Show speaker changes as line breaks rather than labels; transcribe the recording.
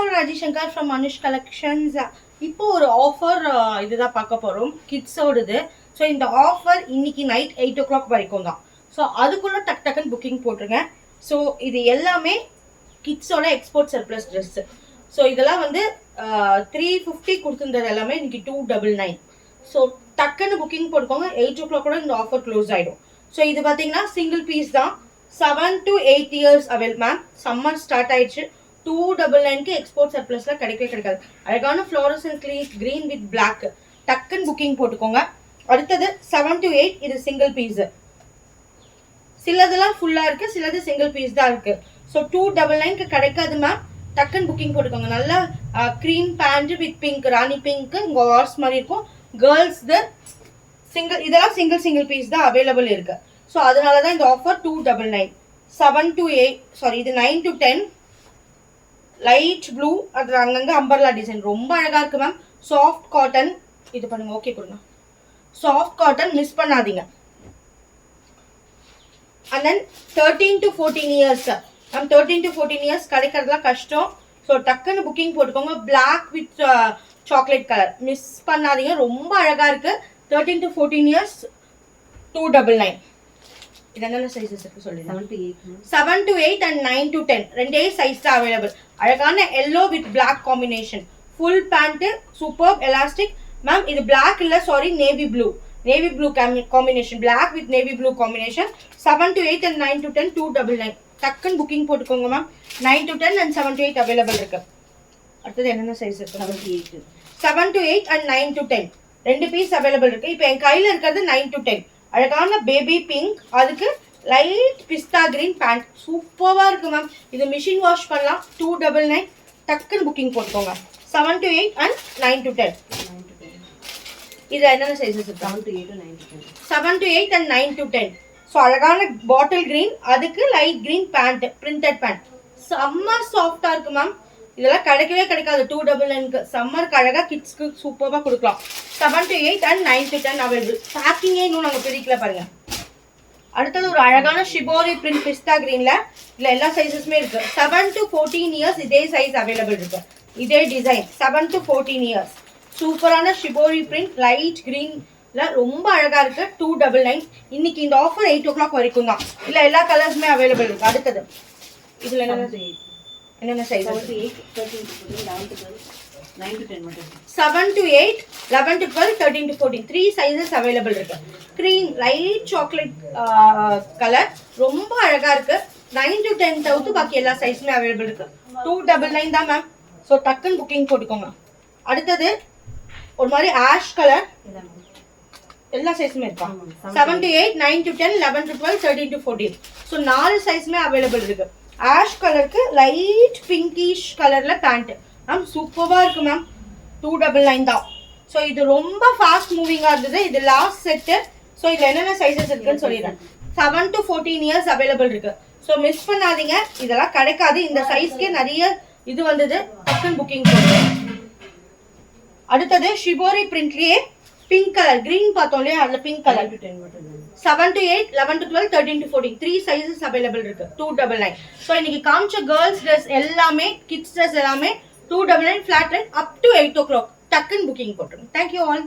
all, Rajishankar from Manush Collections. இப்போ ஒரு offer இதுதான் பார்க்க போகிறோம் கிட்ஸோடது. ஸோ இந்த ஆஃபர் இன்னைக்கு நைட் 8 o'clock வரைக்கும் தான். ஸோ அதுக்குள்ளே டக்குன்னு புக்கிங் போட்டுருங்க. ஸோ இது எல்லாமே கிட்ஸோட எக்ஸ்போர்ட் சர்ப்ளஸ் ட்ரெஸ்ஸு. ஸோ இதெல்லாம் வந்து 350 கொடுத்துருந்தது எல்லாமே இன்னைக்கு 299. ஸோ டக்குன்னு புக்கிங் போட்டுக்கோங்க. 8 o'clock கூட இந்த ஆஃபர் க்ளோஸ் ஆகிடும். ஸோ இது பார்த்தீங்கன்னா சிங்கிள் பீஸ் தான். 7 to 8 years avail ma'am. Summer start ஆயிடுச்சு. 299க்கு எக்ஸ்போர்ட் சர்ப்ளஸ்ல கிடைக்காது. அழகான ஃப்ளோரசன்ட் கிரீன் வித் பிளாக். டக்குன்னு புக்கிங் போட்டுக்கோங்க. அடுத்தது 7 to 8 இது சிங்கிள் பீஸ். சிலதெல்லாம் ஃபுல்லா இருக்கு, சிலது சிங்கிள் பீஸ் தான் இருக்கு. ஸோ 299க்கு கிடைக்காது மேம். டக்குன்னு புக்கிங் போட்டுக்கோங்க. நல்லா cream pant with pink, rani pink, இங்க ஹார்ஸ் மாதிரி இருக்கும். கேர்ள்ஸ் சிங்கிள், இதெல்லாம் சிங்கிள் பீஸ் தான் அவைலபிள் இருக்கு. ஸோ அதனால தான் இந்த ஆஃபர் 299. 7 to 8 சாரி இது 9 to 10 லைட் ப்ளூ. அது அங்கங்கே அம்பர்லா டிசைன் ரொம்ப அழகாக இருக்குது மேம். சாஃப்ட் காட்டன் இது பண்ணுங்க. ஓகே கொடுங்க. சாஃப்ட் காட்டன் மிஸ் பண்ணாதீங்க. And then 13 to 14 years ma'am. 13 to 14 years கிடைக்கிறதுலாம் கஷ்டம். ஸோ டக்குன்னு புக்கிங் போட்டுக்கோங்க. Black with chocolate colour miss பண்ணாதீங்க. ரொம்ப அழகாக இருக்குது. 13 to 14 இயர்ஸ் 299. இது என்னென்ன சைஸஸ் இருக்கு சொல்லுங்க. 7 to 8 and 9 to 10 ரெண்டே சைஸ் தான் அவைலபிள். அழகான yellow with black combination. Full pant super elastic ma'am. இது பிளாக் இல்ல, sorry navy blue. Navy blue combination, black with navy blue combination. 7 to 8 and 9 to 10 299. டக்குன்னு புக்கிங் போட்டுக்கோங்க ma'am. 9 to 10 and 7 to 8 available இருக்கு. அடுத்தது என்னென்ன size இருக்கு? 7 to 8 and 9 to 10 ரெண்டு piece available இருக்கு. இப்போ என் கையில இருக்கிறது 9 to 10. அழகான பேபி பிங்க், அதுக்கு லைட் பிஸ்தா கிரீன் பேண்ட். சூப்பராக இருக்கு மேம். இது மிஷின் வாஷ் பண்ணலாம். 299. டக்குன்னு புக்கிங் போட்டுக்கோங்க. 7 to 8 and 9 to 10. இது என்னென்ன சைஸஸ் இருக்கு? 7 to 8 and 9 to 10. ஸோ அழகான பாட்டில் கிரீன், அதுக்கு light green pant, printed pant. Summer சாஃப்டா இருக்கு மேம். இதெல்லாம் கிடைக்கவே கிடைக்காது 299க்கு. சம்மருக்கு அழகா கிட்ஸ்க்கு சூப்பராக கொடுக்கலாம். 7 to 8 and 9 to 10 அவைலபிள். பேக்கிங்கே இன்னும் நாங்கள் பிரிக்கல பாருங்க. அடுத்தது ஒரு அழகான ஷிபோரி பிரிண்ட் பிஸ்தா கிரீன்ல. இதுல எல்லா சைஸஸுமே இருக்கு. 7 to 14 இயர்ஸ் இதே சைஸ் அவைலபிள் இருக்கு. இதே டிசைன் 7 to 14 இயர்ஸ். சூப்பரான ஷிபோரி பிரிண்ட் லைட் கிரீன்ல ரொம்ப அழகா இருக்கு. 299. இன்னைக்கு இந்த ஆஃபர் 8 o'clock வரைக்கும் தான். இல்ல எல்லா கலர்ஸுமே அவைலபிள் இருக்கு. அடுத்தது இதுல என்னென்ன size? 7 to 8, 11 to 12, 13 to 14 3 sizes available இருக்கு. கிரீம் லைட் சாக்லேட் கலர் ரொம்ப அழகா இருக்கு. 9 to 10 தவிர்த்து பாக்கி எல்லா சைஸுமே அவைலபிள் இருக்கு. 299 தான் மேம். ஸோ டக்குன்னு புக்கிங் போட்டுக்கோங்க. அடுத்தது ஒரு மாதிரி ஆஷ் கலர். எல்லா சைஸுமே இருக்கா? 7 to 8, 9 to 10, 11 to 12, 13 to 14. So 4 சைஸுமே available இருக்கு. ஆஷ் கலருக்கு லைட் பிங்கிஷ் கலர்ல பேண்ட் மேம். சூப்பரா இருக்கு மேம். 299 தான். ஸோ இது ரொம்ப ஃபாஸ்ட் மூவிங்கா இருந்தது. இது லாஸ்ட் செட்டு. ஸோ இதுல என்னென்ன சைஸஸ் இருக்குன்னு சொல்லிடுறேன். 7 to 14 இயர்ஸ் அவைலபிள் இருக்கு. ஸோ மிஸ் பண்ணாதீங்க. இதெல்லாம் கிடைக்காது. இந்த சைஸ்க்கே நிறைய இது வந்தது. டக்குன்னு புக்கிங் போடுங்க. அடுத்தது ஷிபோரி பிரிண்ட்லயே பிங்க் கலர் கிரீன் பார்த்தோம் இல்லையா, அதுல pink colour. 7 to 8, 11 to 12, 13 to 14 3 sizes available இருக்கு. 299. ஸோ இன்னைக்கு காமிச்ச கேர்ள்ஸ் ட்ரெஸ் எல்லாமே, கிட்ஸ் ட்ரெஸ் எல்லாமே 299 flat rate up to 8 o'clock. டக்குன்னு புக்கிங் போட்டுருங்க. Thank you all.